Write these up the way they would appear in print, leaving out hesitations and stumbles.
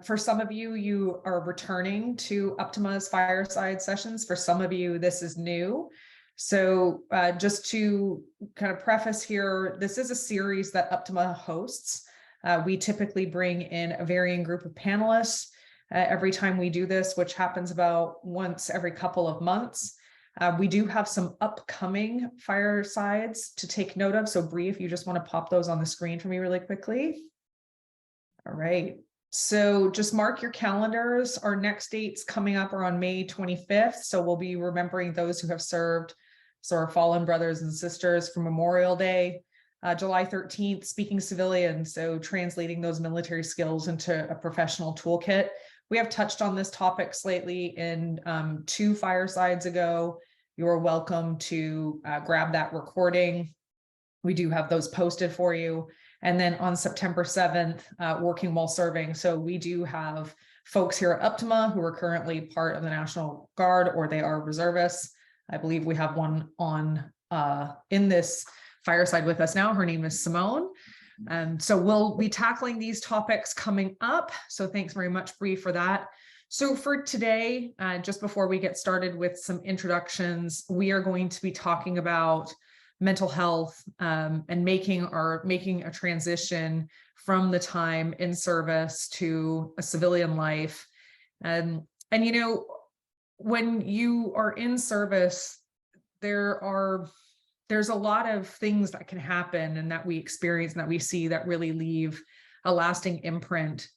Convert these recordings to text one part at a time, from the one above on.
For some of you, you are returning to Uptima's Fireside sessions. For some of you, this is new. So just to kind of preface here, this is a series that Uptima hosts. We typically bring in a varying group of panelists every time we do this, which happens about once every couple of months. We do have some upcoming firesides to take note of. So Bree, if you just want to pop those on the screen for me really quickly. All right. So just mark your calendars. Our next dates coming up are on May 25th. So we'll be remembering those who have served. So our fallen brothers and sisters for Memorial Day. July 13th, speaking civilian. So translating those military skills into a professional toolkit. We have touched on this topic slightly in 2 firesides ago. You're welcome to grab that recording. We do have those posted for you. And then on September 7th, working while serving. So we do have folks here at Uptima who are currently part of the National Guard, or they are reservists. I believe we have one on in this fireside with us now. Her name is Simone. So we'll be tackling these topics coming up. So thanks very much, Bree, for that. So for today, just before we get started with some introductions, we are going to be talking about mental health and making a transition from the time in service to a civilian life. And you know, when you are in service, there's a lot of things that can happen and that we experience and that we see that really leave a lasting imprint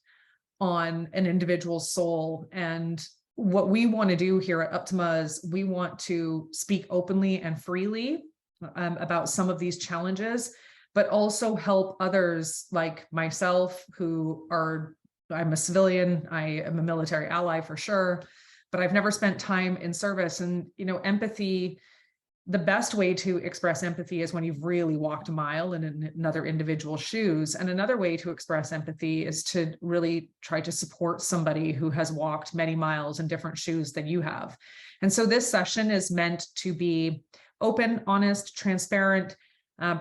on an individual's soul. And what we want to do here at Uptima is we want to speak openly and freely about some of these challenges, but also help others like myself I'm a civilian, I am a military ally for sure, but I've never spent time in service. And, you know, empathy, the best way to express empathy is when you've really walked a mile in another individual's shoes. And another way to express empathy is to really try to support somebody who has walked many miles in different shoes than you have. And so this session is meant to be open, honest, transparent,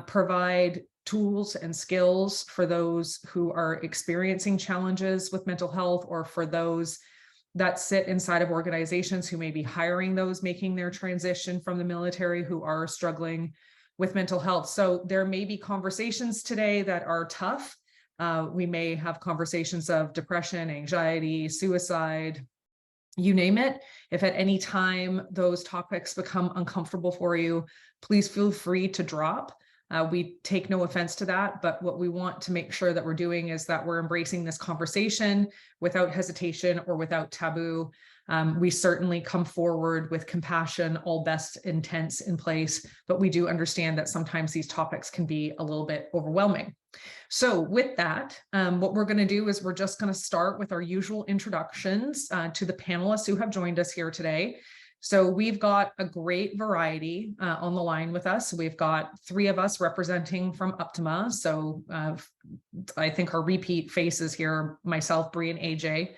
provide tools and skills for those who are experiencing challenges with mental health, or for those that sit inside of organizations who may be hiring those making their transition from the military who are struggling with mental health. So there may be conversations today that are tough. We may have conversations of depression, anxiety, suicide, you name it. If at any time those topics become uncomfortable for you, please feel free to drop. We take no offense to that, but what we want to make sure that we're doing is that we're embracing this conversation without hesitation or without taboo. We certainly come forward with compassion, all best intents in place, but we do understand that sometimes these topics can be a little bit overwhelming. So with that, what we're going to do is we're just going to start with our usual introductions to the panelists who have joined us here today. So we've got a great variety on the line with us. We've got 3 of us representing from Uptima. So I think our repeat faces here, myself, Bree, and AJ.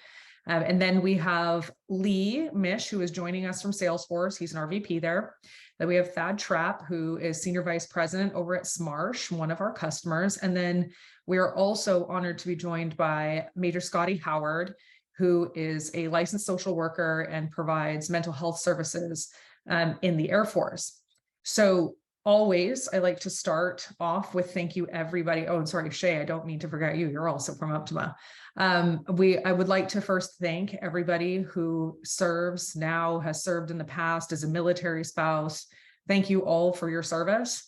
And then we have Lee Mish, who is joining us from Salesforce. He's an RVP there. Then we have Thad Trapp, who is Senior Vice President over at Smarsh, one of our customers. And then we are also honored to be joined by Major Scotty Howard, who is a licensed social worker and provides mental health services in the Air Force. So always, I like to start off with thank you, everybody. Oh, and sorry, Shay, I don't mean to forget you. You're also from Uptima. I would like to first thank everybody who serves now, has served in the past as a military spouse. Thank you all for your service,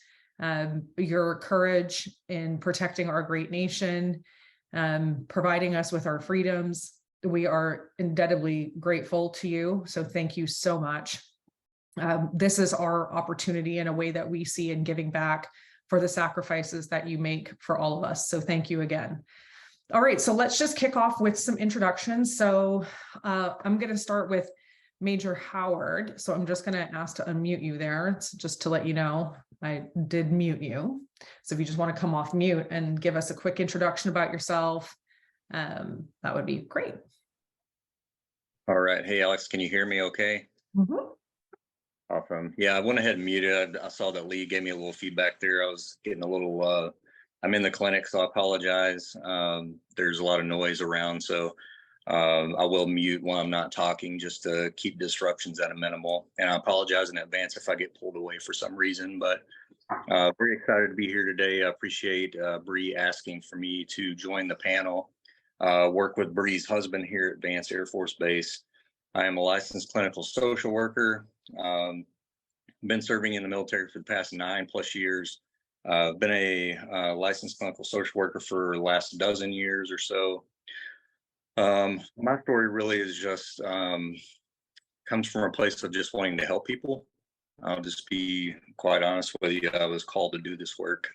your courage in protecting our great nation, providing us with our freedoms. We are indebtedly grateful to you. So thank you so much. This is our opportunity in a way that we see in giving back for the sacrifices that you make for all of us. So thank you again. All right, so let's just kick off with some introductions. So I'm going to start with Major Howard. So I'm just going to ask to unmute you there. It's just to let you know, I did mute you. So if you just want to come off mute and give us a quick introduction about yourself, that would be great. All right. Hey, Alex, can you hear me okay? Mm-hmm. Awesome. Yeah, I went ahead and muted. I saw that Lee gave me a little feedback there. I was getting a little I'm in the clinic, so I apologize. There's a lot of noise around, so I will mute when I'm not talking just to keep disruptions at a minimal. And I apologize in advance if I get pulled away for some reason, but very excited to be here today. I appreciate Bree asking for me to join the panel. Work with Bree's husband here at Vance Air Force Base. I am a licensed clinical social worker. Been serving in the military for the past 9+ years. Been a licensed clinical social worker for the last dozen years or so. My story really is just comes from a place of just wanting to help people. I'll just be quite honest with you. I was called to do this work.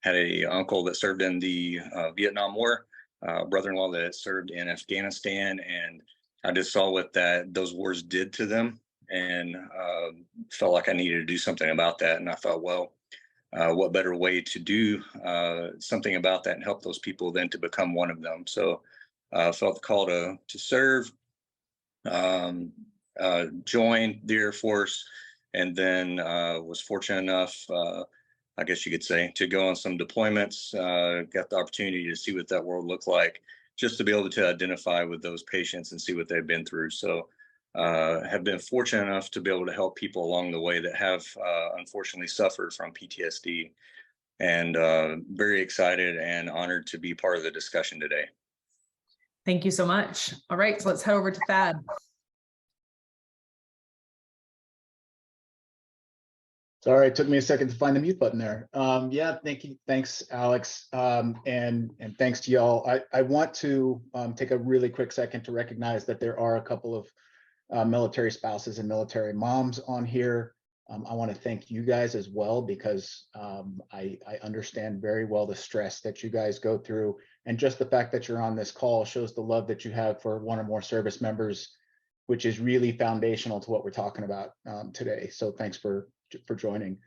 Had a uncle that served in the Vietnam War, brother-in-law that served in Afghanistan, and I just saw what those wars did to them, and felt like I needed to do something about that. And I thought, well, what better way to do something about that and help those people than to become one of them? So felt the call to serve, joined the Air Force, and then was fortunate enough, I guess you could say, to go on some deployments, got the opportunity to see what that world looked like, just to be able to identify with those patients and see what they've been through. So have been fortunate enough to be able to help people along the way that have unfortunately suffered from PTSD, and very excited and honored to be part of the discussion today. Thank you so much. All right, so let's head over to Thad. Sorry, it took me a second to find the mute button there. Yeah, thank you. Thanks, Alex. And thanks to y'all. I want to take a really quick second to recognize that there are a couple of military spouses and military moms on here. I want to thank you guys as well, because I understand very well the stress that you guys go through. And just the fact that you're on this call shows the love that you have for one or more service members, which is really foundational to what we're talking about today. So thanks for joining.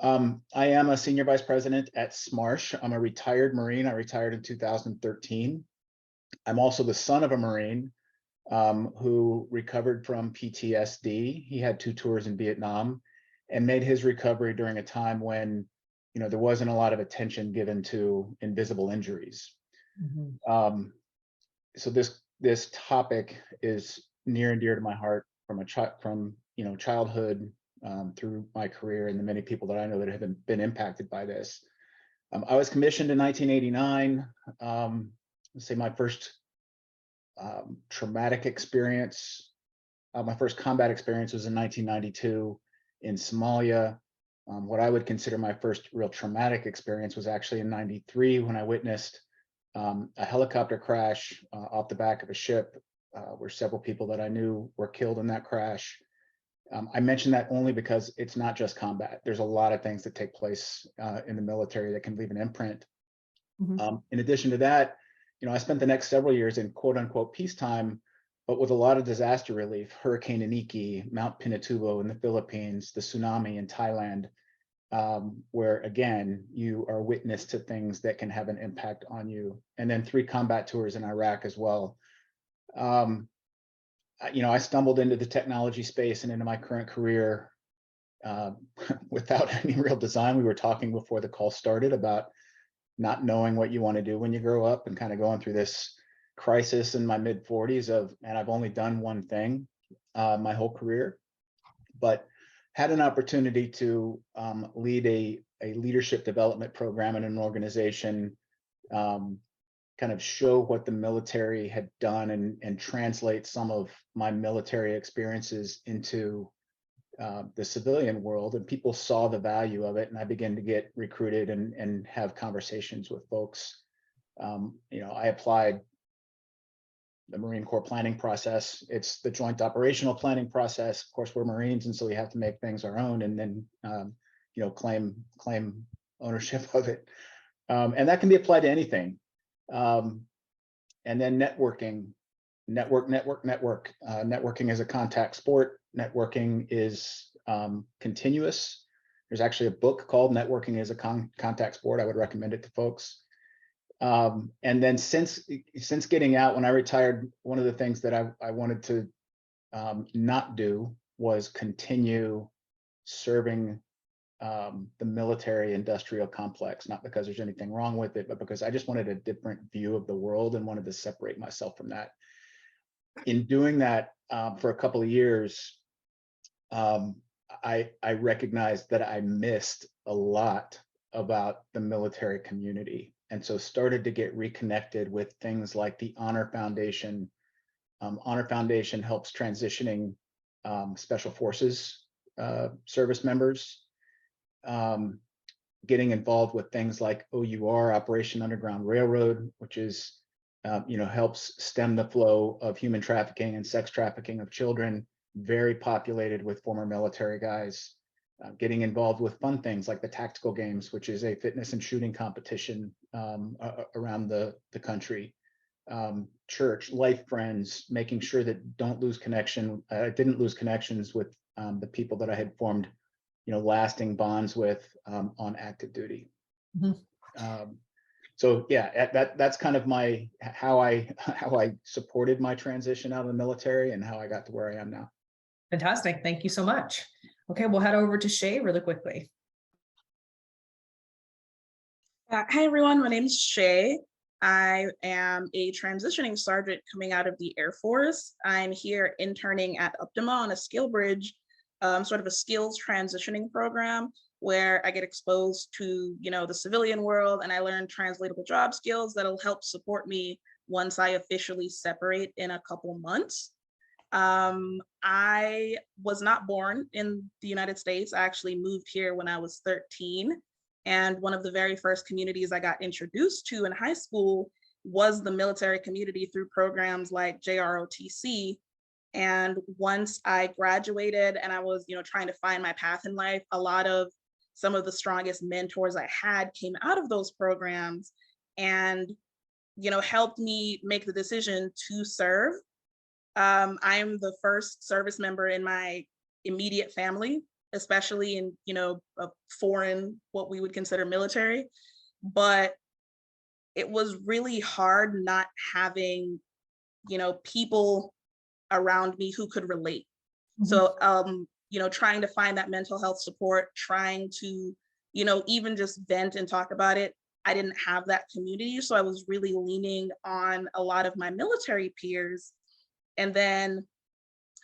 I am a senior vice president at Smarsh. I'm a retired Marine. I retired in 2013. I'm also the son of a Marine who recovered from PTSD. He had 2 tours in Vietnam and made his recovery during a time when, you know, there wasn't a lot of attention given to invisible injuries. Mm-hmm. So this topic is near and dear to my heart from childhood through my career, and the many people that I know that have been impacted by this. I was commissioned in 1989. Let's say my first traumatic experience, my first combat experience was in 1992 in Somalia. What I would consider my first real traumatic experience was actually in 93 when I witnessed a helicopter crash off the back of a ship where several people that I knew were killed in that crash. I mention that only because it's not just combat. There's a lot of things that take place in the military that can leave an imprint. Mm-hmm. In addition to that, I spent the next several years in quote unquote peacetime, but with a lot of disaster relief: Hurricane Iniki, Mount Pinatubo in the Philippines, the tsunami in Thailand, where again, you are witness to things that can have an impact on you. And then 3 combat tours in Iraq as well. I stumbled into the technology space and into my current career without any real design. We were talking before the call started about not knowing what you want to do when you grow up, and kind of going through this crisis in my mid 40s of, and I've only done one thing my whole career, but had an opportunity to lead a leadership development program in an organization, kind of show what the military had done and translate some of my military experiences into the civilian world. And people saw the value of it, and I began to get recruited and have conversations with folks. I applied the Marine Corps planning process. It's the joint operational planning process. Of course, we're Marines, and so we have to make things our own, and then claim ownership of it. And that can be applied to anything. And then networking. Networking is a contact sport. Networking is continuous. There's actually a book called Networking is a Contact Sport. I would recommend it to folks. And then since getting out, when I retired, one of the things that I wanted to not do was continue serving the military industrial complex, not because there's anything wrong with it, but because I just wanted a different view of the world and wanted to separate myself from that. In doing that for a couple of years, I recognized that I missed a lot about the military community. And so started to get reconnected with things like the Honor Foundation. Honor Foundation helps transitioning special forces service members, getting involved with things like OUR, Operation Underground Railroad, which is, helps stem the flow of human trafficking and sex trafficking of children, very populated with former military guys. Getting involved with fun things like the Tactical Games, which is a fitness and shooting competition around the country. Church, life friends, making sure that didn't lose connections with the people that I had formed, lasting bonds with on active duty. Mm-hmm. So yeah, that's kind of how I supported my transition out of the military and how I got to where I am now. Fantastic. Thank you so much. Okay, we'll head over to Shay really quickly. Hi, everyone. My name is Shay. I am a transitioning sergeant coming out of the Air Force. I'm here interning at Uptima on a skill bridge, sort of a skills transitioning program where I get exposed to, the civilian world, and I learn translatable job skills that'll help support me once I officially separate in a couple months. I was not born in the United States. I actually moved here when I was 13. And one of the very first communities I got introduced to in high school was the military community through programs like JROTC. And once I graduated and I was, trying to find my path in life, a lot of some of the strongest mentors I had came out of those programs and, helped me make the decision to serve. I'm the first service member in my immediate family, especially in, a foreign, what we would consider military. But it was really hard not having, people around me who could relate. Mm-hmm. So, trying to find that mental health support, trying to, even just vent and talk about it. I didn't have that community. So I was really leaning on a lot of my military peers. And then,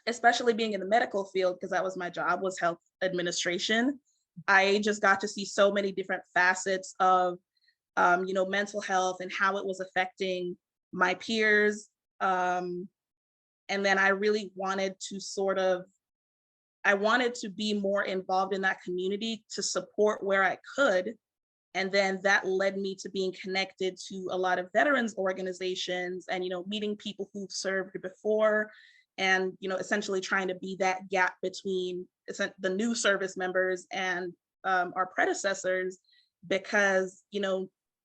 especially being in the medical field, because that was my job, was health administration, I just got to see so many different facets of, mental health and how it was affecting my peers. And then I really wanted to I wanted to be more involved in that community to support where I could. And then that led me to being connected to a lot of veterans organizations and, meeting people who've served before and, essentially trying to be that gap between the new service members and our predecessors, because,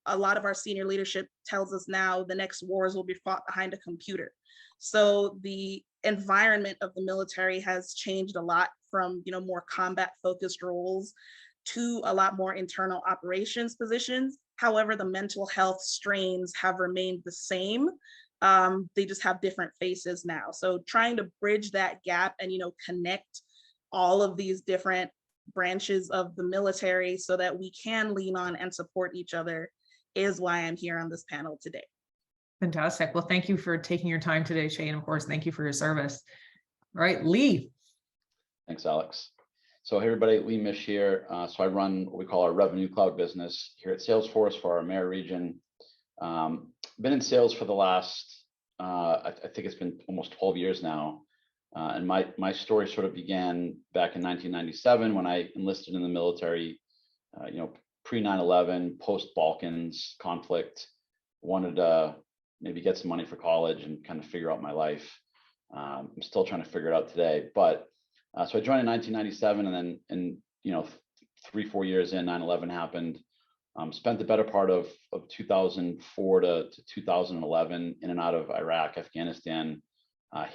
a lot of our senior leadership tells us now the next wars will be fought behind a computer. So the environment of the military has changed a lot from, more combat focused roles to a lot more internal operations positions. However, the mental health strains have remained the same. They just have different faces now. So trying to bridge that gap and, connect all of these different branches of the military so that we can lean on and support each other is why I'm here on this panel today. Fantastic. Well, thank you for taking your time today, Shay. And of course, thank you for your service. All right, Lee. Thanks, Alex. So hey everybody, Lee Mish here. So I run what we call our revenue cloud business here at Salesforce for our AMER region. Been in sales for the last, I think it's been almost 12 years now. And my story sort of began back in 1997 when I enlisted in the military, pre 9/11, post Balkans conflict, wanted to maybe get some money for college and kind of figure out my life. I'm still trying to figure it out today, but so I joined in 1997, and then, 3-4 years in, 9/11 happened. Spent the better part of 2004 to 2011 in and out of Iraq, Afghanistan,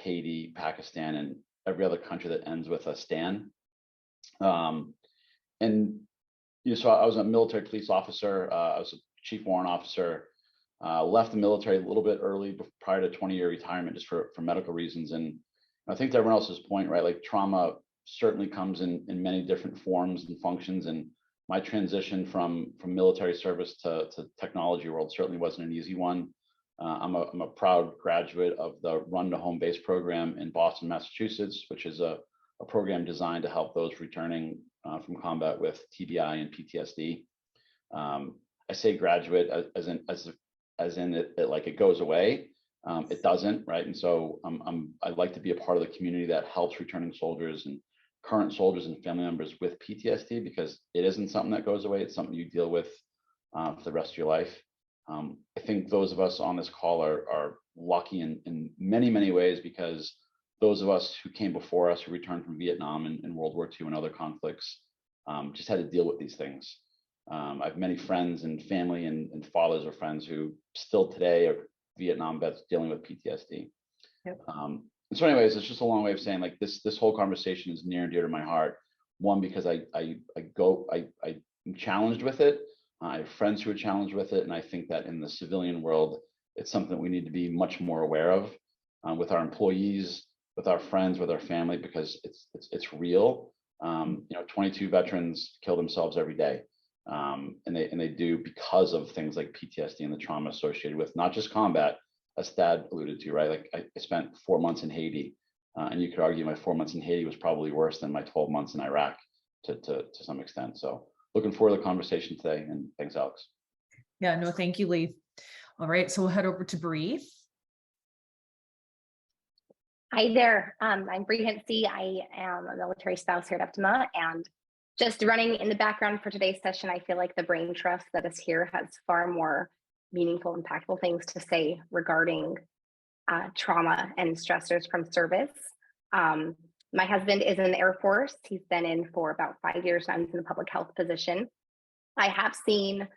Haiti, Pakistan, and every other country that ends with a Stan. So I was a military police officer. I was a chief warrant officer. Left the military a little bit early, prior to 20-year retirement, just for medical reasons. And I think to everyone else's point, right? Like trauma certainly comes in many different forms and functions. And my transition from military service to technology world certainly wasn't an easy one. I'm a proud graduate of the Run to Home Base program in Boston, Massachusetts, which is a program designed to help those returning from combat with TBI and PTSD. I say graduate as in it like it goes away. It doesn't, right? And so I'd like to be a part of the community that helps returning soldiers and current soldiers and family members with PTSD, because it isn't something that goes away. It's something you deal with for the rest of your life. I think those of us on this call are lucky in many, many ways, because those of us who came before us, who returned from Vietnam and World War II and other conflicts, just had to deal with these things. I have many friends and family and fathers of friends who still today are Vietnam vets dealing with PTSD. Yep. And so anyways, it's just a long way of saying, like, this whole conversation is near and dear to my heart. One, because I'm challenged with it. I have friends who are challenged with it. And I think that in the civilian world, it's something that we need to be much more aware of with our employees, with our friends, with our family, because it's real. 22 veterans kill themselves every day. And they do because of things like PTSD and the trauma associated with not just combat, as Thad alluded to, right? Like I spent 4 months in Haiti, and you could argue my 4 months in Haiti was probably worse than my 12 months in Iraq to some extent. So looking forward to the conversation today, and thanks, Alex. Yeah, no, thank you, Lee. All right, so we'll head over to Bree. Hi there, I'm Bree Hinsey. I am a military spouse here at Uptima, and just running in the background for today's session, I feel like the brain trust that is here has far more meaningful, impactful things to say regarding trauma and stressors from service. My husband is in the Air Force. He's been in for about 5 years now. He's in a public health position. I have seen,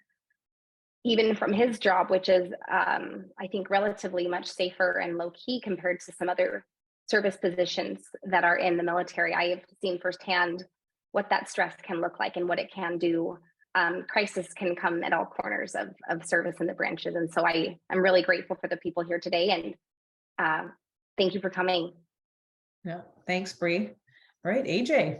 even from his job, which is, I think, relatively much safer and low key compared to some other service positions that are in the military, I have seen firsthand what that stress can look like and what it can do. Crisis can come at all corners of service in the branches. And so I'm really grateful for the people here today, and thank you for coming. Yeah, thanks, Bree. All right, AJ.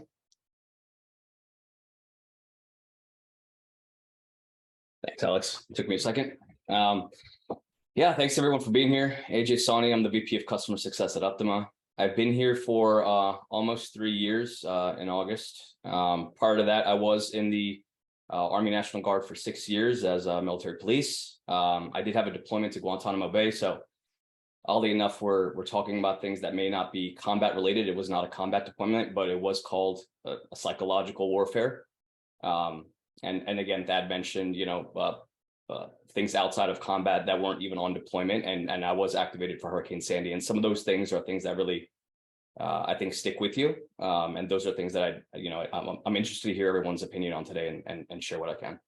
Thanks, Alex. It took me a second. Yeah, thanks everyone for being here. AJ Sawhney, I'm the VP of Customer Success at Uptima. I've been here for almost 3 years in August. Prior to that, I was in the Army National Guard for 6 years as a military police. I did have a deployment to Guantanamo Bay, so oddly enough, we're talking about things that may not be combat related. It was not a combat deployment, but it was called a psychological warfare. And again, Thad mentioned, things outside of combat that weren't even on deployment, and I was activated for Hurricane Sandy, and some of those things are things that really I think stick with you, and those are things that I'm interested to hear everyone's opinion on today and share what I can.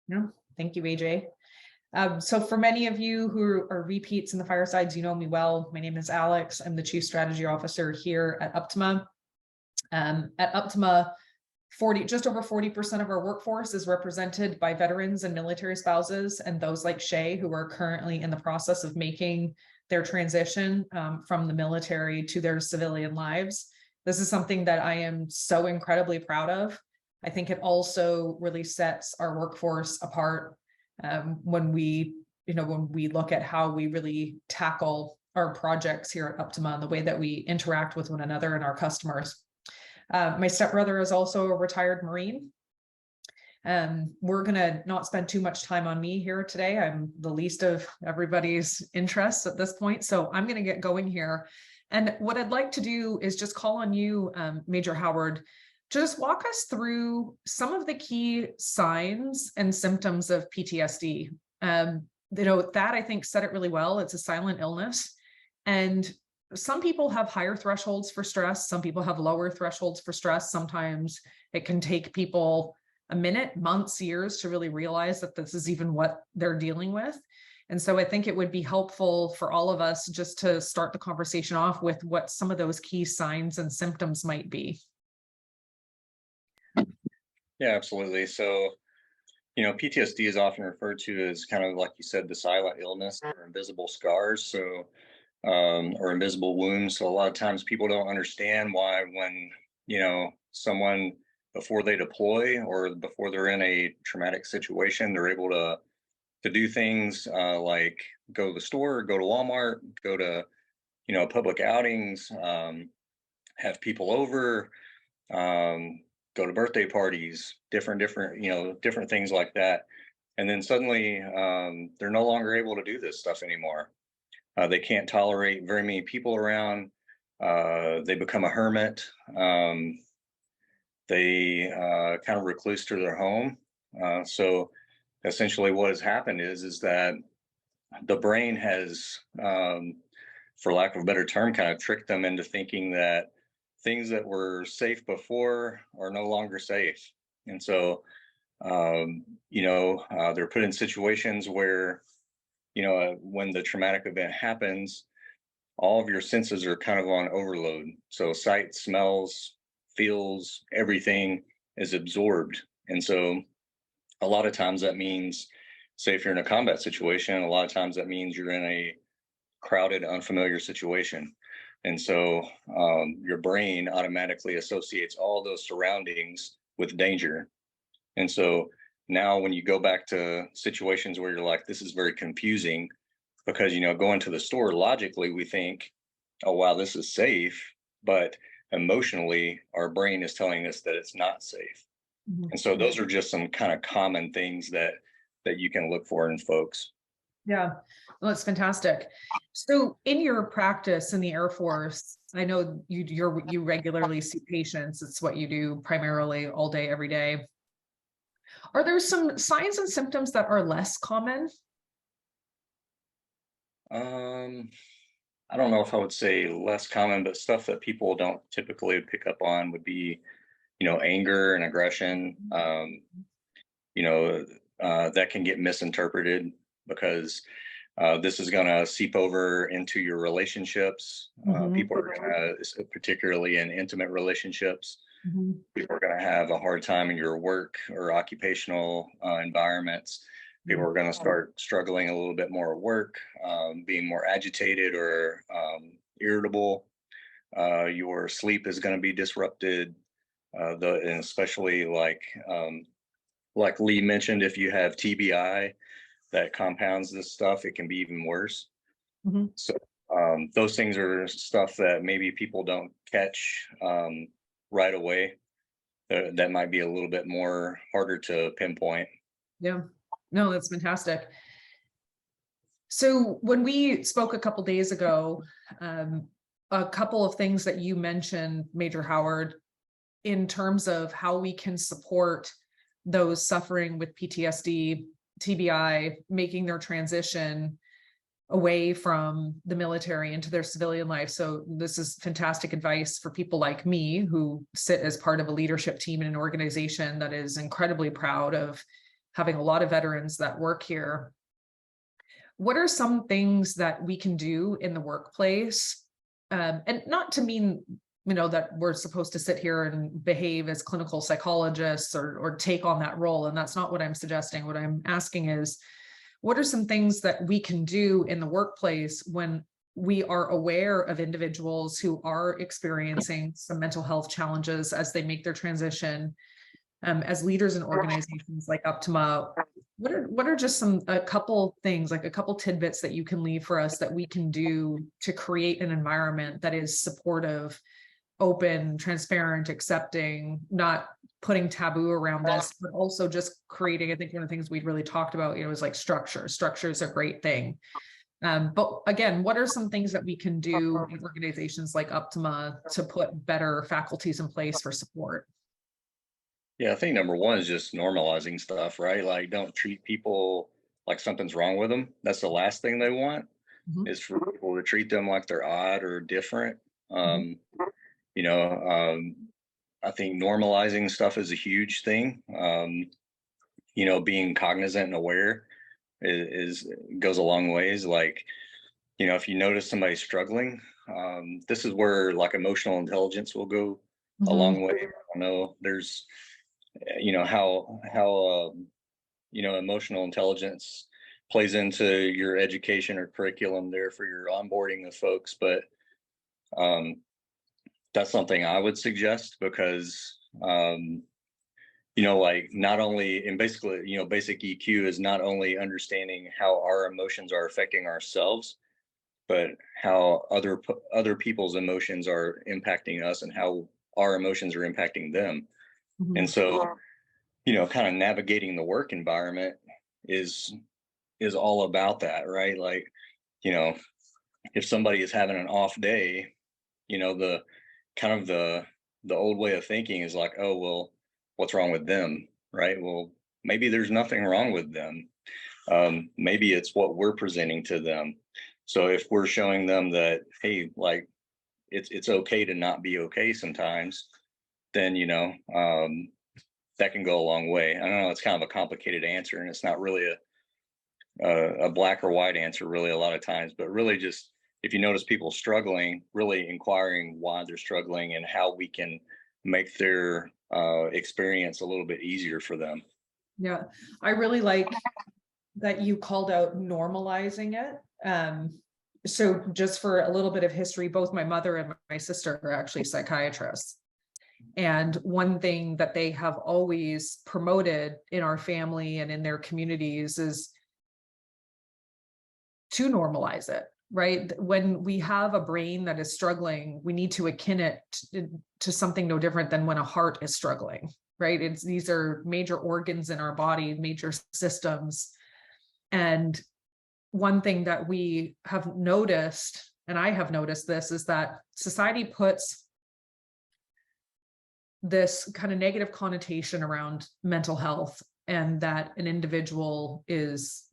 No, thank you, AJ. So for many of you who are repeats in the Firesides, you know me well. My name is Alex. I'm the Chief Strategy Officer here at Uptima. At Uptima, just over 40% of our workforce is represented by veterans and military spouses, and those like Shay who are currently in the process of making their transition from the military to their civilian lives. This is something that I am so incredibly proud of. I think it also really sets our workforce apart when we look at how we really tackle our projects here at Uptima and the way that we interact with one another and our customers. My stepbrother is also a retired Marine. We're gonna not spend too much time on me here today. I'm the least of everybody's interests at this point, so I'm gonna get going here. And what I'd like to do is just call on you, Major Howard, to just walk us through some of the key signs and symptoms of PTSD. That I think said it really well. It's a silent illness, and some people have higher thresholds for stress. Some people have lower thresholds for stress. Sometimes it can take people a minute, months, years to really realize that this is even what they're dealing with. And so I think it would be helpful for all of us just to start the conversation off with what some of those key signs and symptoms might be. Yeah, absolutely. So, PTSD is often referred to as kind of like you said, the silent illness or invisible scars. So, or invisible wounds. So a lot of times people don't understand why when someone before they deploy or before they're in a traumatic situation, they're able to do things like go to the store, go to Walmart, go to, public outings, have people over, go to birthday parties, different, different things like that. And then suddenly they're no longer able to do this stuff anymore. They can't tolerate very many people around. They become a hermit. They kind of recluse to their home. So essentially what has happened is that the brain has, for lack of a better term, kind of tricked them into thinking that things that were safe before are no longer safe. And so, they're put in situations where, when the traumatic event happens, all of your senses are kind of on overload. So sight, smells, feels, everything is absorbed. And so a lot of times that means, say if you're in a combat situation, a lot of times that means you're in a crowded, unfamiliar situation. And so your brain automatically associates all those surroundings with danger. And so now when you go back to situations where you're like, this is very confusing, because, going to the store, logically, we think, oh, wow, this is safe. But emotionally, our brain is telling us that it's not safe. Mhm. And so those are just some kind of common things that you can look for in folks. Yeah, well, that's fantastic. So in your practice in the Air Force, I know you regularly see patients. It's what you do primarily all day, every day. Are there some signs and symptoms that are less common? I don't know if I would say less common, but stuff that people don't typically pick up on would be, anger and aggression. That can get misinterpreted because this is going to seep over into your relationships. Mhm. People are going to, particularly in intimate relationships, Mhm. people are going to have a hard time in your work or occupational environments. People are going to start struggling a little bit more at work, being more agitated or irritable. Your sleep is going to be disrupted. And especially like Lee mentioned, if you have TBI that compounds this stuff, it can be even worse. Mhm. So those things are stuff that maybe people don't catch right away. That might be a little bit more harder to pinpoint. Yeah, no, that's fantastic. So when we spoke a couple days ago, a couple of things that you mentioned, Major Howard, in terms of how we can support those suffering with PTSD, TBI, making their transition away from the military into their civilian life. So this is fantastic advice for people like me who sit as part of a leadership team in an organization that is incredibly proud of having a lot of veterans that work here. What are some things that we can do in the workplace? And not to mean, that we're supposed to sit here and behave as clinical psychologists or take on that role. And that's not what I'm suggesting. What I'm asking is, what are some things that we can do in the workplace when we are aware of individuals who are experiencing some mental health challenges as they make their transition? As leaders in organizations like Uptima, what are just a couple things, like a couple tidbits that you can leave for us that we can do to create an environment that is supportive, open, transparent, accepting, not putting taboo around this, but also just creating, I think one of the things we really talked about, is like structure. Structure is a great thing. But again, what are some things that we can do in organizations like Uptima to put better faculties in place for support? Yeah, I think number one is just normalizing stuff, right? Like, don't treat people like something's wrong with them. That's the last thing they want, Mhm. is for people to treat them like they're odd or different. Mhm. You know, I think normalizing stuff is a huge thing. Being cognizant and aware is goes a long ways. Like, if you notice somebody struggling, this is where like emotional intelligence will go a Mhm. long way. I know there's, how emotional intelligence plays into your education or curriculum there for your onboarding of folks, but that's something I would suggest, because you know, like, not only, and basically, you know, basic EQ is not only understanding how our emotions are affecting ourselves, but how other people's emotions are impacting us and how our emotions are impacting them. And so, you know, kind of navigating the work environment is all about that, right? Like, you know, if somebody is having an off day, you know, the kind of the old way of thinking is like, oh, well, what's wrong with them, right? Well, maybe there's nothing wrong with them. Maybe it's what we're presenting to them. So if we're showing them that, hey, like, it's okay to not be okay sometimes, then, you know, that can go a long way. I know it's kind of a complicated answer, and it's not really a black or white answer really a lot of times, but really just, if you notice people struggling, really inquiring why they're struggling and how we can make their experience a little bit easier for them. Yeah, I really like that you called out normalizing it. So just for a little bit of history, both my mother and my sister are actually psychiatrists. And one thing that they have always promoted in our family and in their communities is to normalize it, right? When we have a brain that is struggling, we need to akin it to something no different than when a heart is struggling, right? These are major organs in our body, major systems. And one thing that we have noticed, and I have noticed this, is that society puts this kind of negative connotation around mental health, and that an individual is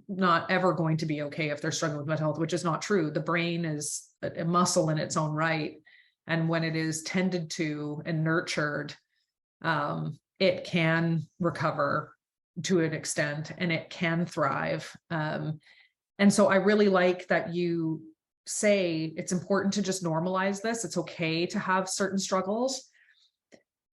not ever going to be okay if they're struggling with mental health, which is not true. The brain is a muscle in its own right. And when it is tended to and nurtured, it can recover to an extent, and it can thrive. And so I really like that you say it's important to just normalize this. It's okay to have certain struggles.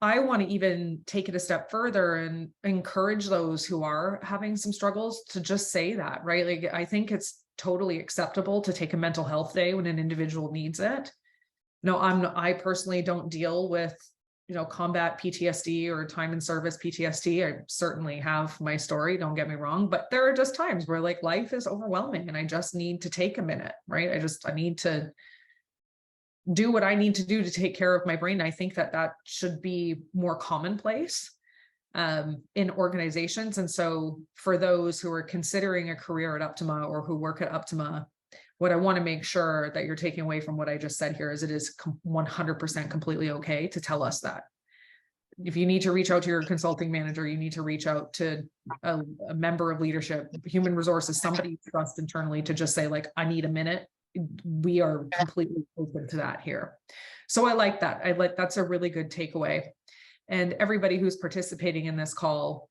I want to even take it a step further and encourage those who are having some struggles to just say that, right? Like, I think it's totally acceptable to take a mental health day when an individual needs it. No, I personally don't deal with, you know, combat PTSD or time in service PTSD. I certainly have my story, don't get me wrong, but there are just times where, like, life is overwhelming and I just need to take a minute, right? I need to do what I need to do to take care of my brain. I think that should be more commonplace in organizations. And so for those who are considering a career at Uptima or who work at Uptima, what I want to make sure that you're taking away from what I just said here is it is 100% completely okay to tell us that. If you need to reach out to your consulting manager, you need to reach out to a member of leadership, human resources, somebody you trust internally, to just say, like, I need a minute. We are completely open to that here. So I like that. That's a really good takeaway. And everybody who's participating in this call,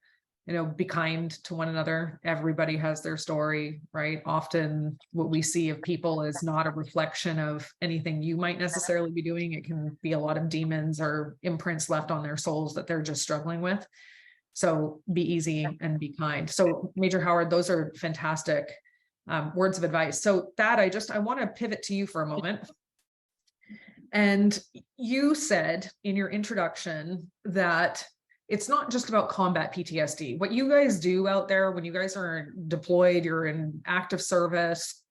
you know, be kind to one another. Everybody has their story, right? Often what we see of people is not a reflection of anything you might necessarily be doing. It can be a lot of demons or imprints left on their souls that they're just struggling with. So be easy and be kind. So Major Howard, those are fantastic words of advice. So that I want to pivot to you for a moment. And you said in your introduction that it's not just about combat PTSD. What you guys do out there when you guys are deployed, you're in active service,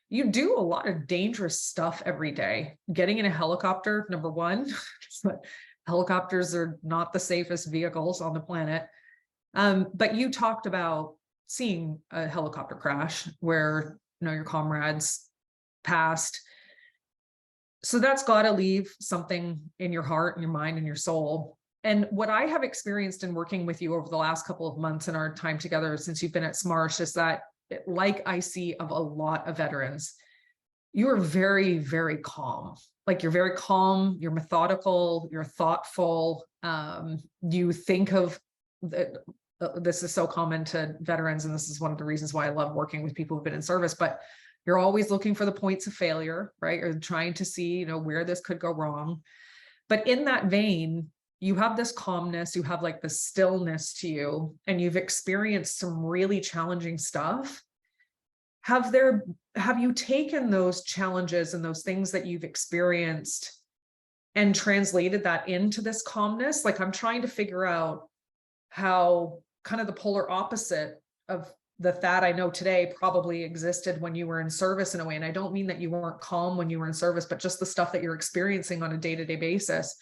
you do a lot of dangerous stuff every day. Getting in a helicopter, number one, helicopters are not the safest vehicles on the planet. But you talked about seeing a helicopter crash where, you know, your comrades passed. So that's got to leave something in your heart and your mind and your soul. And what I have experienced in working with you over the last couple of months in our time together since you've been at Smarsh is that, like I see of a lot of veterans, you are very, very calm. Like, you're very calm, you're methodical, you're thoughtful. You think of this is so common to veterans, and this is one of the reasons why I love working with people who've been in service, but you're always looking for the points of failure, right? You're trying to see, you know, where this could go wrong. But in that vein, you have this calmness, you have like the stillness to you, and you've experienced some really challenging stuff. Have you taken those challenges and those things that you've experienced and translated that into this calmness. Like I'm trying to figure out how kind of the polar opposite of the Thad I know today probably existed when you were in service in a way. And I don't mean that you weren't calm when you were in service, but just the stuff that you're experiencing on a day-to-day basis.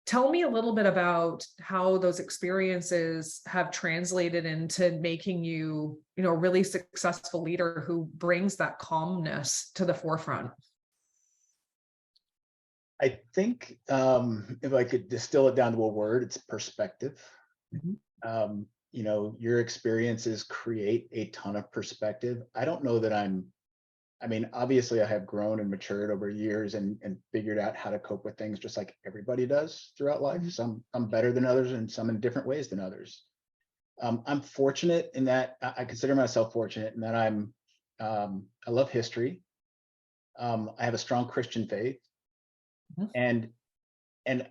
Tell me a little bit about how those experiences have translated into making you, a really successful leader who brings that calmness to the forefront. I think if I could distill it down to a word, it's perspective. Mm-hmm. Your experiences create a ton of perspective. I don't know that obviously I have grown and matured over years and figured out how to cope with things just like everybody does throughout life. Mm-hmm. Some better than others and some in different ways than others. I'm fortunate in that I consider myself fortunate in that I love history. I have a strong Christian faith. Mm-hmm. And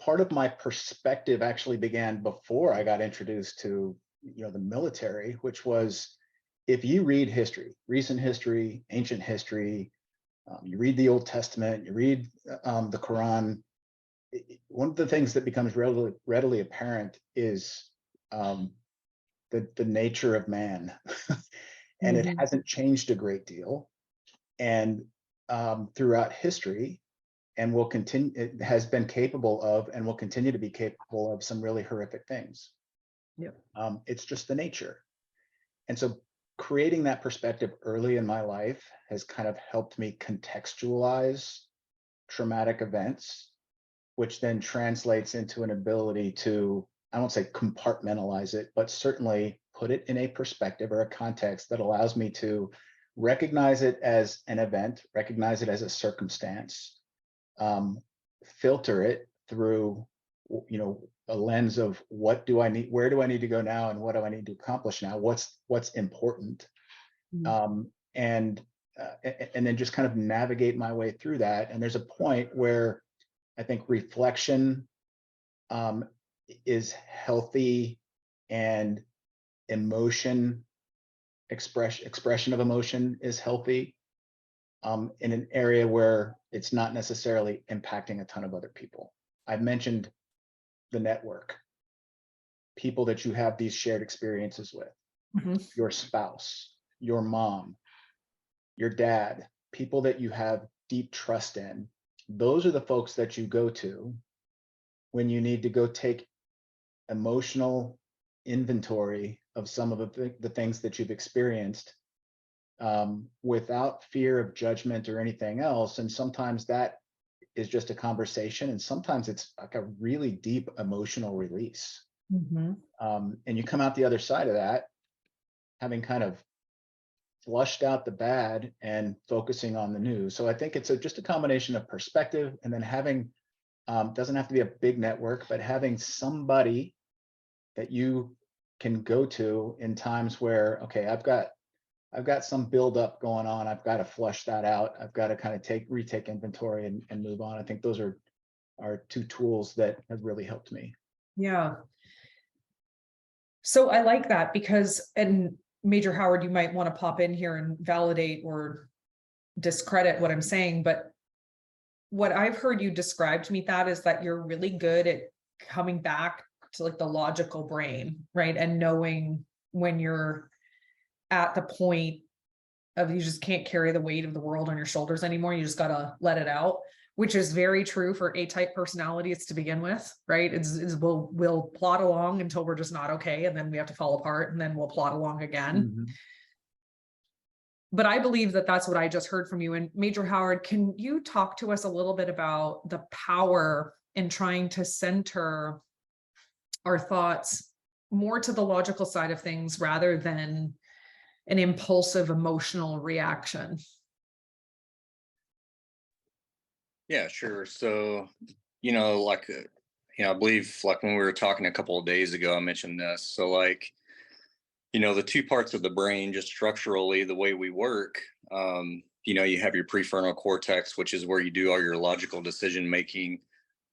part of my perspective actually began before I got introduced to the military, which was, if you read history, recent history, ancient history, you read the Old Testament, you read the Quran, one of the things that becomes readily apparent is the nature of man. And Mm-hmm. it hasn't changed a great deal. And throughout history, and will continue, it has been capable of and will continue to be capable of some really horrific things. Yep. It's just the nature. And so creating that perspective early in my life has kind of helped me contextualize traumatic events, which then translates into an ability to, I won't say compartmentalize it, but certainly put it in a perspective or a context that allows me to recognize it as an event, recognize it as a circumstance, filter it through, a lens of what do I need, where do I need to go now, and what do I need to accomplish now? What's important, Mm-hmm. And then just kind of navigate my way through that. And there's a point where I think reflection is healthy, and expression of emotion is healthy. In an area where it's not necessarily impacting a ton of other people. I've mentioned the network, people that you have these shared experiences with, mm-hmm. your spouse, your mom, your dad, people that you have deep trust in. Those are the folks that you go to when you need to go take emotional inventory of some of the things that you've experienced, without fear of judgment or anything else. And sometimes that is just a conversation, and sometimes it's like a really deep emotional release. Mm-hmm. And you come out the other side of that having kind of flushed out the bad and focusing on the new. So I think it's just a combination of perspective, and then having, doesn't have to be a big network, but having somebody that you can go to in times where, okay, I've got some buildup going on. I've got to flush that out. I've got to kind of retake inventory and move on. I think those are two tools that have really helped me. Yeah. So I like that because, and Major Howard, you might want to pop in here and validate or discredit what I'm saying, but what I've heard you describe to me, that is that you're really good at coming back to like the logical brain, right? And knowing when you're at the point of you just can't carry the weight of the world on your shoulders anymore. You just got to let it out, which is very true for A-type personalities to begin with, right? We'll plot along until we're just not okay. And then we have to fall apart, and then we'll plot along again. Mm-hmm. But I believe that that's what I just heard from you. And Major Howard, can you talk to us a little bit about the power in trying to center our thoughts more to the logical side of things rather than an impulsive emotional reaction? Yeah, sure. So, I believe like when we were talking a couple of days ago, I mentioned this. So like, the two parts of the brain, just structurally, the way we work, you have your prefrontal cortex, which is where you do all your logical decision making,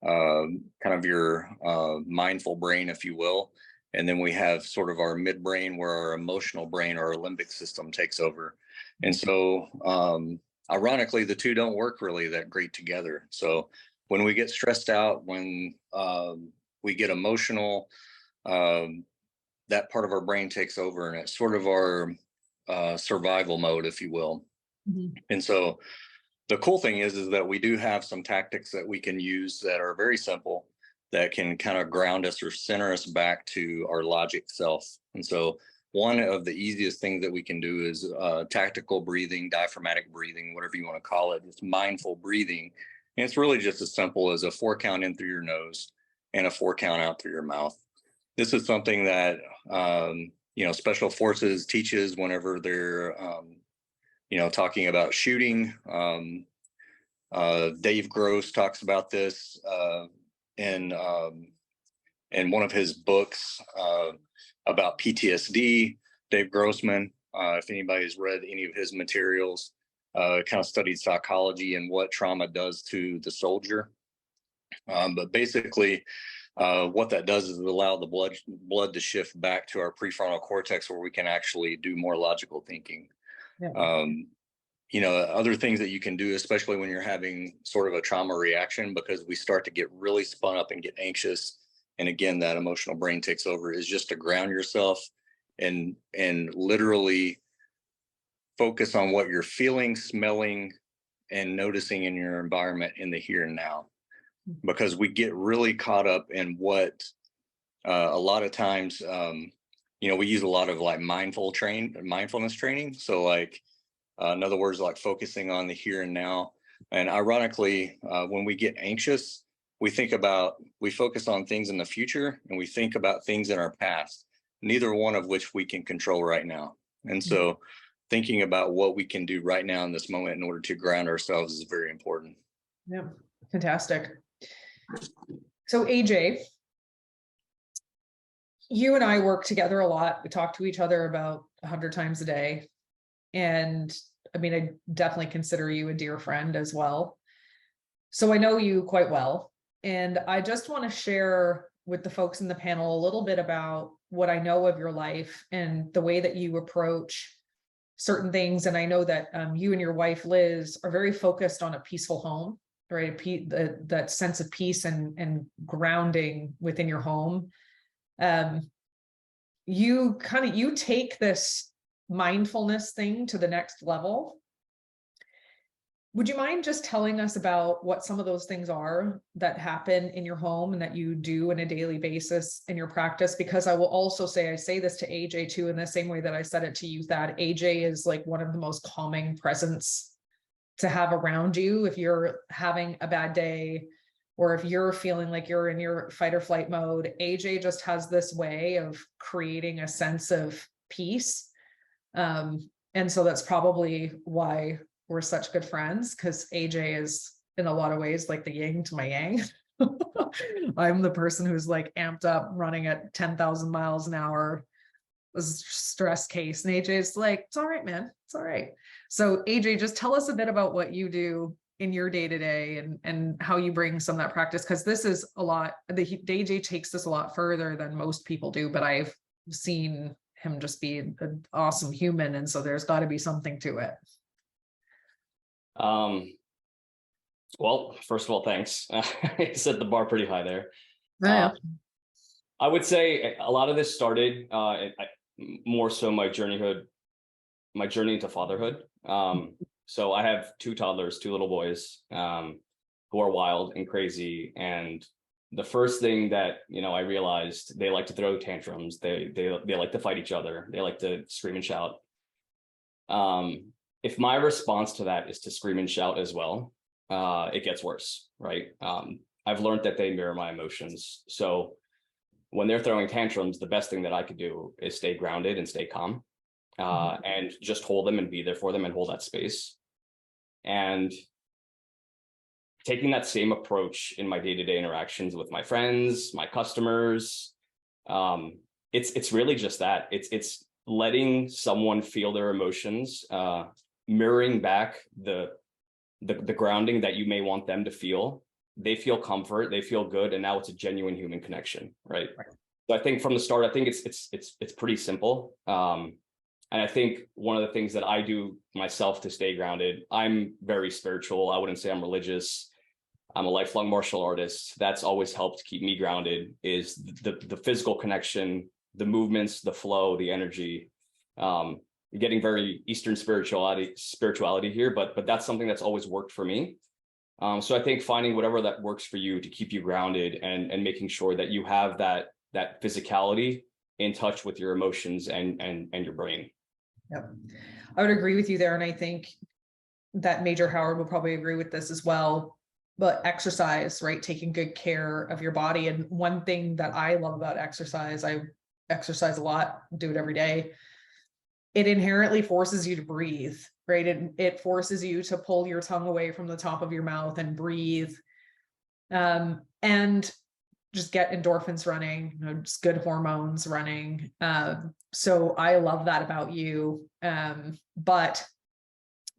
kind of your mindful brain, if you will. And then we have sort of our midbrain, where our emotional brain or our limbic system takes over. And so, ironically, the two don't work really that great together. So when we get stressed out, when we get emotional, that part of our brain takes over, and it's sort of our survival mode, if you will. Mhm. And so the cool thing is that we do have some tactics that we can use that are very simple, that can kind of ground us or center us back to our logic self. And so one of the easiest things that we can do is tactical breathing, diaphragmatic breathing, whatever you want to call it. It's mindful breathing. And it's really just as simple as a 4 count in through your nose and a 4 count out through your mouth. This is something that, Special Forces teaches whenever they're, talking about shooting. Dave Gross talks about this in one of his books about PTSD. Dave Grossman, if anybody's read any of his materials, kind of studied psychology and what trauma does to the soldier. But basically, what that does is allow the blood to shift back to our prefrontal cortex, where we can actually do more logical thinking. Yeah. Other things that you can do, especially when you're having sort of a trauma reaction, because we start to get really spun up and get anxious. And again, that emotional brain takes over, is just to ground yourself and literally focus on what you're feeling, smelling, and noticing in your environment in the here and now. Because we get really caught up in what a lot of times, we use a lot of like mindfulness training. So like, in other words, like focusing on the here and now. And ironically, when we get anxious, we focus on things in the future, and we think about things in our past, neither one of which we can control right now. And so thinking about what we can do right now in this moment in order to ground ourselves is very important. Yeah, fantastic. So AJ, you and I work together a lot. We talk to each other about 100 times a day. And I mean, I definitely consider you a dear friend as well. So I know you quite well. And I just want to share with the folks in the panel a little bit about what I know of your life and the way that you approach certain things. And I know that you and your wife, Liz, are very focused on a peaceful home, right? That sense of peace and grounding within your home. You take this mindfulness thing to the next level. Would you mind just telling us about what some of those things are that happen in your home and that you do on a daily basis in your practice? Because I will also say, I say this to AJ too, in the same way that I said it to you, that AJ is like one of the most calming presence to have around you if you're having a bad day, or if you're feeling like you're in your fight or flight mode. AJ just has this way of creating a sense of peace. And so that's probably why we're such good friends, because AJ is in a lot of ways like the yin to my yang. I'm the person who's like amped up running at 10,000 miles an hour, stress case. And AJ's like, it's all right, man. It's all right. So AJ, just tell us a bit about what you do in your day-to-day and how you bring some of that practice. Because this is a lot, AJ takes this a lot further than most people do, but I've seen him just be an awesome human. And so there's got to be something to it. Well, first of all, thanks. You set the bar pretty high there. Yeah. I would say a lot of this started more so my journey into fatherhood. So I have 2 toddlers, 2 little boys, who are wild and crazy. And the first thing that, I realized, they like to throw tantrums. They like to fight each other. They like to scream and shout. If my response to that is to scream and shout as well, it gets worse, right? I've learned that they mirror my emotions. So when they're throwing tantrums, the best thing that I could do is stay grounded and stay calm, and just hold them and be there for them and hold that space. And taking that same approach in my day-to-day interactions with my friends, my customers, it's really just that. It's letting someone feel their emotions, mirroring back the grounding that you may want them to feel. They feel comfort, they feel good, and now it's a genuine human connection, right? So I think from the start, I think it's pretty simple. And I think one of the things that I do myself to stay grounded, I'm very spiritual. I wouldn't say I'm religious. I'm a lifelong martial artist. That's always helped keep me grounded, is the physical connection, the movements, the flow, the energy. Getting very Eastern spirituality here, but that's something that's always worked for me. So I think finding whatever that works for you to keep you grounded and making sure that you have that physicality in touch with your emotions and your brain. Yep. I would agree with you there. And I think that Major Howard will probably agree with this as well. But exercise, right? Taking good care of your body. And one thing that I love about exercise, I exercise a lot, do it every day. It inherently forces you to breathe, right? It forces you to pull your tongue away from the top of your mouth and breathe. And just get endorphins running, just good hormones running. So I love that about you. But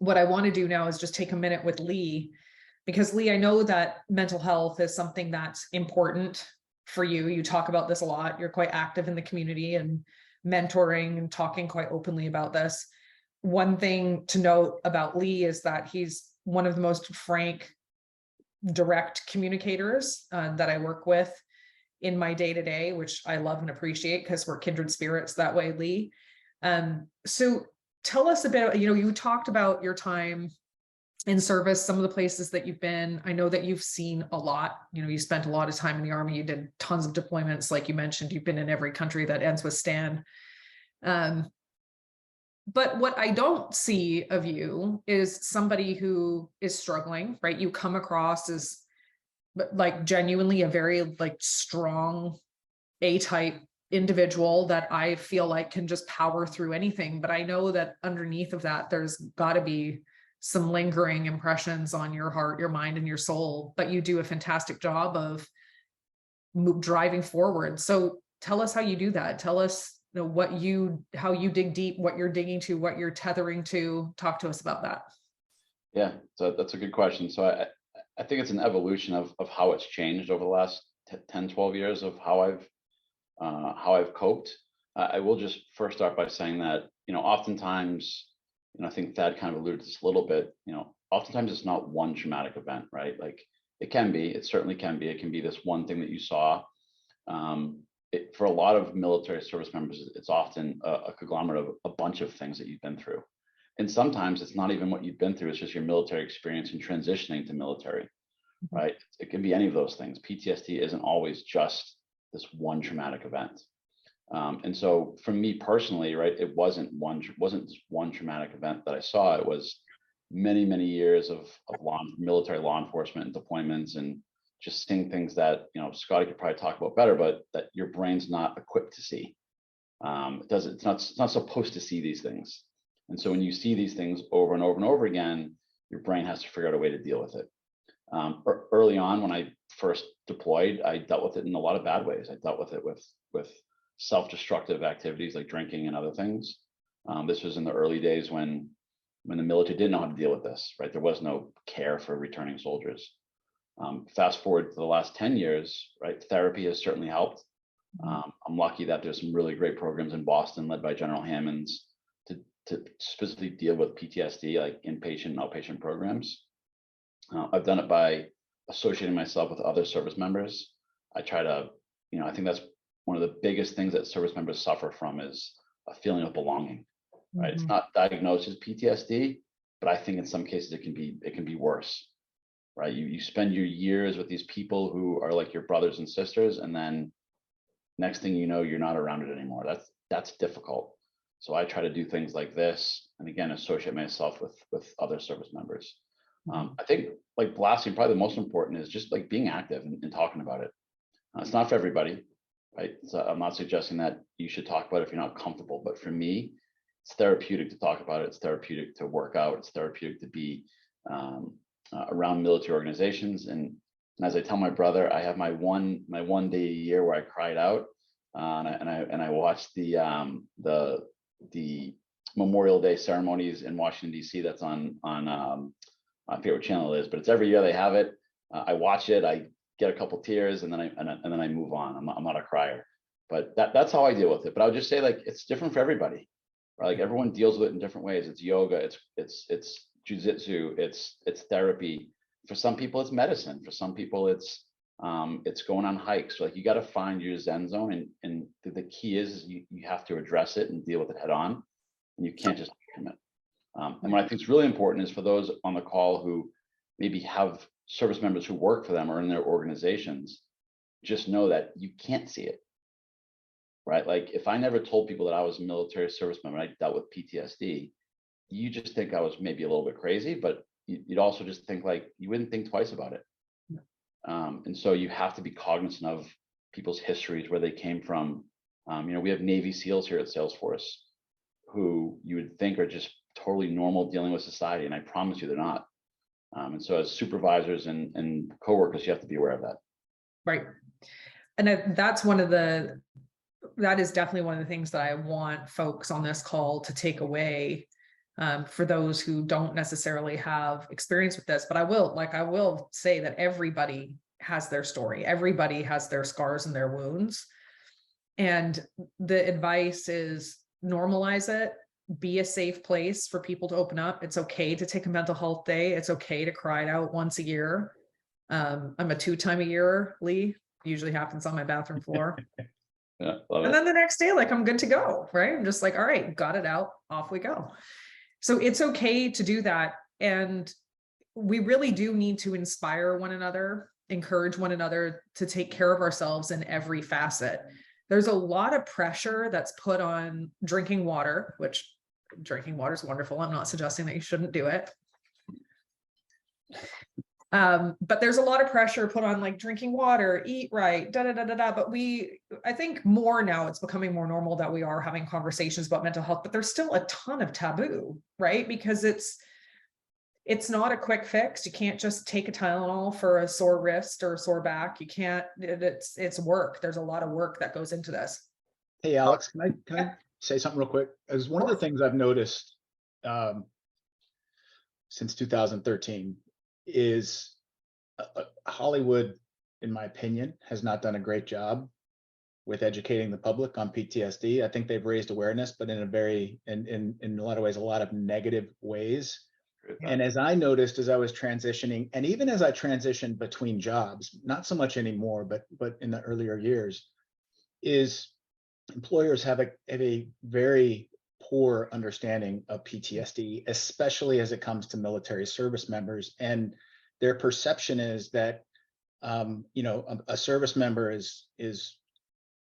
what I want to do now is just take a minute with Lee, because Lee, I know that mental health is something that's important for you. You talk about this a lot. You're quite active in the community and mentoring and talking quite openly about this. One thing to note about Lee is that he's one of the most frank, direct communicators that I work with in my day-to-day, which I love and appreciate because we're kindred spirits that way, Lee. So tell us a bit, you talked about your time in service, some of the places that you've been. I know that you've seen a lot. You spent a lot of time in the Army. You did tons of deployments. Like you mentioned, you've been in every country that ends with Stan. But what I don't see of you is somebody who is struggling, right? You come across as like genuinely a very like strong A-type individual that I feel like can just power through anything. But I know that underneath of that, there's got to be some lingering impressions on your heart, your mind, and your soul, but you do a fantastic job of driving forward. So tell us how you do that. Tell us how you dig deep, what you're digging to, what you're tethering to. Talk to us about that. Yeah, so that's a good question. So I think it's an evolution of how it's changed over the last 10, 12 years of how I've coped. I will just first start by saying that, oftentimes, I think Thad kind of alluded to this a little bit, oftentimes it's not one traumatic event, right? Like it certainly can be. It can be this one thing that you saw. For a lot of military service members, it's often a conglomerate of a bunch of things that you've been through. And sometimes it's not even what you've been through, it's just your military experience and transitioning to military, right? It can be any of those things. PTSD isn't always just this one traumatic event. And so for me personally, right, it wasn't just one traumatic event that I saw. It was many, many years of military law enforcement and deployments, and just seeing things that, Scotty could probably talk about better, but that your brain's not equipped to see. It's not supposed to see these things. And so when you see these things over and over and over again, your brain has to figure out a way to deal with it. Early on, when I first deployed, I dealt with it in a lot of bad ways. I dealt with it with self-destructive activities like drinking and other things. This was in the early days when the military didn't know how to deal with this, right? There was no care for returning soldiers. Fast forward to the last 10 years, right? Therapy has certainly helped. I'm lucky that there's some really great programs in Boston led by General Hammonds to specifically deal with PTSD, like inpatient and outpatient programs. I've done it by associating myself with other service members. I try to, I think that's one of the biggest things that service members suffer from is a feeling of belonging, right? It's not diagnosed as PTSD, but I think in some cases it can be worse, right? You spend your years with these people who are like your brothers and sisters, and then next thing you know, you're not around it anymore. That's difficult. So I try to do things like this, and again, associate myself with other service members. I think like blasting, probably the most important is just like being active and talking about it. It's not for everybody, right? So I'm not suggesting that you should talk about it if you're not comfortable, but for me, it's therapeutic to talk about it. It's therapeutic to work out. It's therapeutic to be around military organizations. And as I tell my brother, I have my one day a year where I cried out, and I watched the Memorial Day ceremonies in Washington D.C. That's on I forget what channel it is, but it's every year they have it. I watch it. I get a couple tears, and then I move on. I'm not a crier, but that's how I deal with it. But I would just say, like, it's different for everybody, right? Like everyone deals with it in different ways. It's yoga, it's jujitsu, it's therapy. for some people it's medicine. For some people it's going on hikes. Like, you got to find your Zen zone, and the key is you have to address it and deal with it head on, and you can't just commit. And what I think is really important is for those on the call who maybe have service members who work for them or in their organizations, just know that you can't see it, right? Like, if I never told people that I was a military service member and I dealt with PTSD, you just think I was maybe a little bit crazy, but you'd also just think, like, you wouldn't think twice about it. And so you have to be cognizant of people's histories, where they came from. We have Navy SEALs here at Salesforce who you would think are just totally normal dealing with society, and I promise you they're not. And so as supervisors and coworkers, you have to be aware of that. Right. And that is definitely one of the things that I want folks on this call to take away, for those who don't necessarily have experience with this. But I will say that everybody has their story. Everybody has their scars and their wounds. And the advice is normalize it. Be a safe place for people to open up. It's okay to take a mental health day. It's okay to cry it out once a year. I'm a 2 time a year, Lee. Usually happens on my bathroom floor. Yeah, love And it. then the next day, like, I'm good to go, right? I'm just like, all right, got it out, off we go. So it's okay to do that. And we really do need to inspire one another, encourage one another to take care of ourselves in every facet. There's a lot of pressure that's put on drinking water, which drinking water is wonderful. I'm not suggesting that you shouldn't do it. But there's a lot of pressure put on, like, drinking water, eat right, da da da da da. But I think more now it's becoming more normal that we are having conversations about mental health, but there's still a ton of taboo, right? Because it's not a quick fix. You can't just take a Tylenol for a sore wrist or a sore back. You can't, it's work. There's a lot of work that goes into this. Hey, Alex, can I say something real quick? As one of the things I've noticed since 2013 is Hollywood, in my opinion, has not done a great job with educating the public on PTSD. I think they've raised awareness, but in a lot of ways, a lot of negative ways. And as I noticed, as I was transitioning, and even as I transitioned between jobs, not so much anymore, but in the earlier years, is employers have a very poor understanding of PTSD, especially as it comes to military service members. And their perception is that, a service member is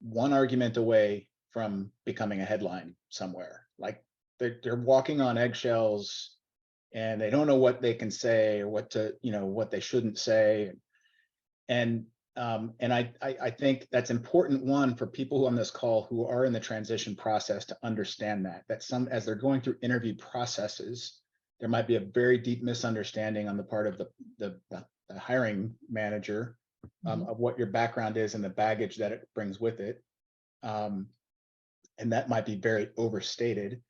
one argument away from becoming a headline somewhere. Like, they're walking on eggshells, and they don't know what they can say or what they shouldn't say. And I think that's important, one, for people on this call who are in the transition process to understand that as they're going through interview processes, there might be a very deep misunderstanding on the part of the hiring manager of what your background is and the baggage that it brings with it. And that might be very overstated.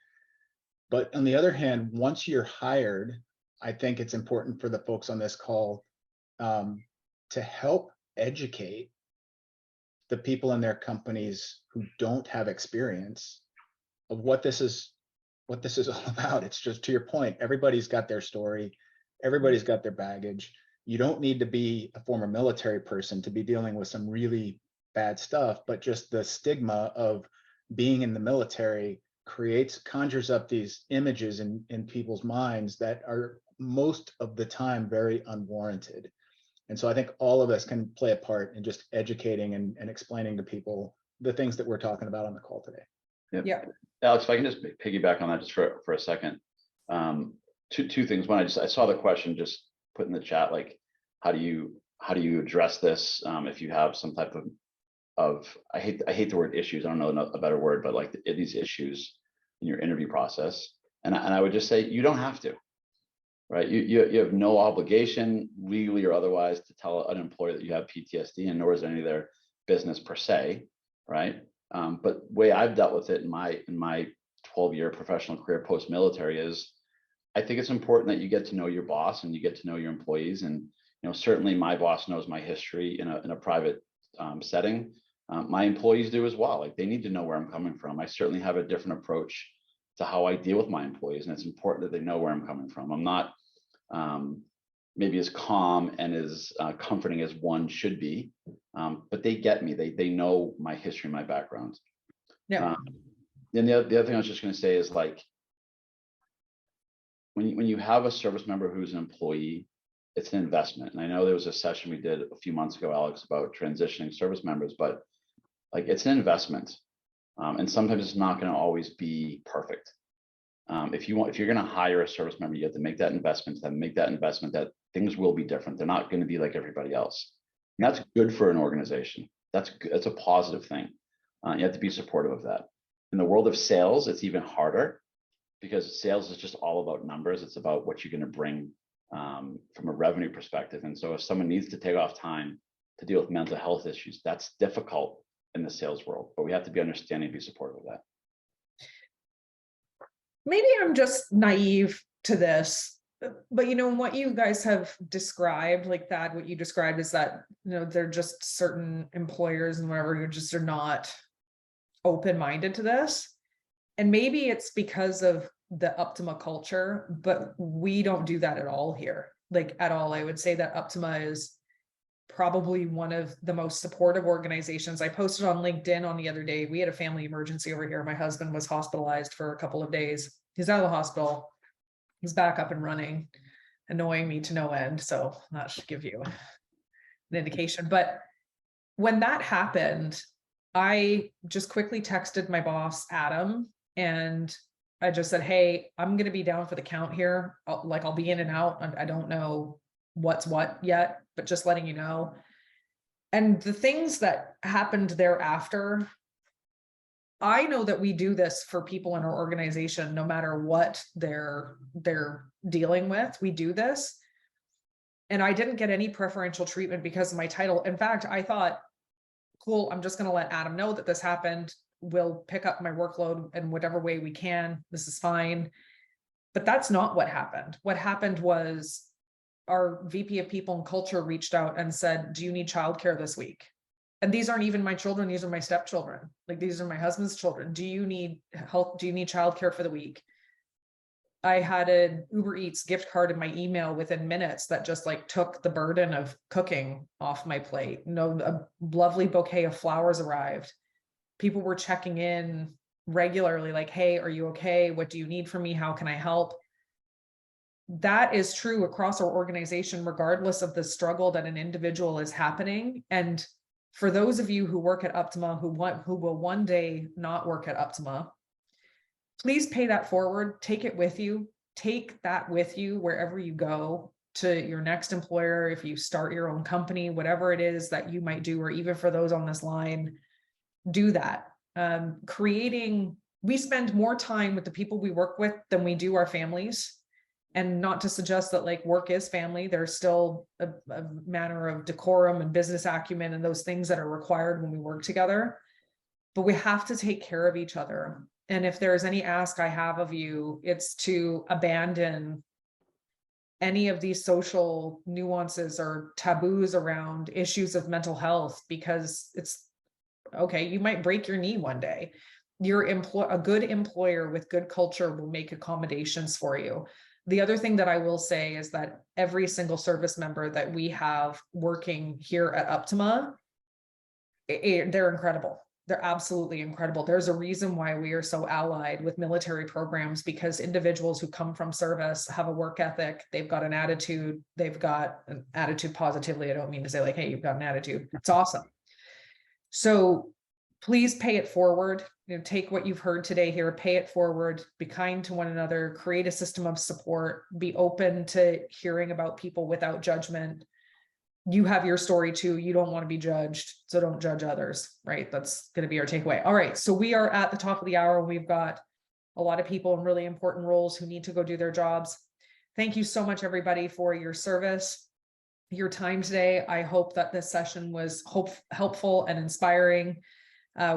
But on the other hand, once you're hired, I think it's important for the folks on this call to help educate the people in their companies who don't have experience of what this is all about. It's just, to your point, everybody's got their story, everybody's got their baggage. You don't need to be a former military person to be dealing with some really bad stuff, but just the stigma of being in the military conjures up these images in people's minds that are most of the time very unwarranted. And so I think all of us can play a part in just educating and explaining to people the things that we're talking about on the call today. Yep. Yeah. Alex, if I can just piggyback on that just for a second. Two things. One, I saw the question just put in the chat, like, how do you address this if you have some type of I hate the word issues. I don't know a better word, but like these issues in your interview process. And I would just say you don't have to, right? You have no obligation, legally or otherwise, to tell an employer that you have PTSD, and nor is any of their business per se, right? But the way I've dealt with it in my 12-year professional career post-military is, I think it's important that you get to know your boss and you get to know your employees. And certainly my boss knows my history in a private setting. My employees do as well. Like, they need to know where I'm coming from. I certainly have a different approach to how I deal with my employees, and it's important that they know where I'm coming from. I'm not maybe as calm and as comforting as one should be. But they get me. They know my history, my background. Yeah. Then the other thing I was just going to say is, like, when you have a service member who's an employee, it's an investment. And I know there was a session we did a few months ago, Alex, about transitioning service members, but like, it's an investment. And sometimes it's not going to always be perfect. If you're going to hire a service member, you have to make that investment, that things will be different. They're not going to be like everybody else. And that's good for an organization. That's a positive thing. You have to be supportive of that. In the world of sales, it's even harder, because sales is just all about numbers. It's about what you're going to bring from a revenue perspective. And so if someone needs to take off time to deal with mental health issues, that's difficult in the sales world, but we have to be understanding and be supportive of that. Maybe I'm just naive to this, but what you guys have described, like that, what you described is that, they're just certain employers and whatever, who just are not open-minded to this. And maybe it's because of the Uptima culture, but we don't do that at all here. Like, at all. I would say that Uptima is probably one of the most supportive organizations. I posted on LinkedIn on the other day, we had a family emergency over here. My husband was hospitalized for a couple of days. He's out of the hospital. He's back up and running, annoying me to no end. So that should give you an indication. But when that happened, I just quickly texted my boss, Adam, and I just said, hey, I'm going to be down for the count here. I'll be in and out. I don't know what's what yet, but just letting you know. And the things that happened thereafter, I know that we do this for people in our organization, no matter what they're dealing with, we do this. And I didn't get any preferential treatment because of my title. In fact, I thought, cool, I'm just going to let Adam know that this happened. We'll pick up my workload in whatever way we can. This is fine. But that's not what happened. What happened was our VP of People and Culture reached out and said, do you need childcare this week? And these aren't even my children. These are my stepchildren. Like, these are my husband's children. Do you need help? Do you need childcare for the week? I had an Uber Eats gift card in my email within minutes that just like took the burden of cooking off my plate. A lovely bouquet of flowers arrived. People were checking in regularly, like, hey, are you okay? What do you need from me? How can I help? That is true across our organization, regardless of the struggle that an individual is happening. And for those of you who work at Uptima, who will one day not work at Uptima, please pay that forward. Take it with you. Take that with you wherever you go, to your next employer. If you start your own company, whatever it is that you might do, or even for those on this line, do that. We spend more time with the people we work with than we do our families. And not to suggest that like work is family. There's still a manner of decorum and business acumen and those things that are required when we work together. But we have to take care of each other. And if there's any ask I have of you, it's to abandon any of these social nuances or taboos around issues of mental health, because it's okay. You might break your knee one day. A good employer with good culture will make accommodations for you. The other thing that I will say is that every single service member that we have working here at Uptima, they're incredible. They're absolutely incredible. There's a reason why we are so allied with military programs, because individuals who come from service have a work ethic. They've got an attitude. They've got an attitude positively. I don't mean to say like, hey, you've got an attitude. It's awesome. So please pay it forward. Take what you've heard today here, pay it forward, be kind to one another, create a system of support, be open to hearing about people without judgment. You have your story too. You don't want to be judged, so don't judge others, right? That's going to be our takeaway. All right, so we are at the top of the hour. We've got a lot of people in really important roles who need to go do their jobs. Thank you so much, everybody, for your service, your time today. I hope that this session was helpful and inspiring.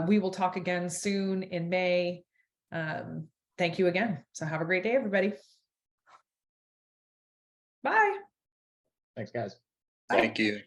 We will talk again soon in May. Thank you again. So have a great day, everybody. Bye. Thanks, guys. Thank you.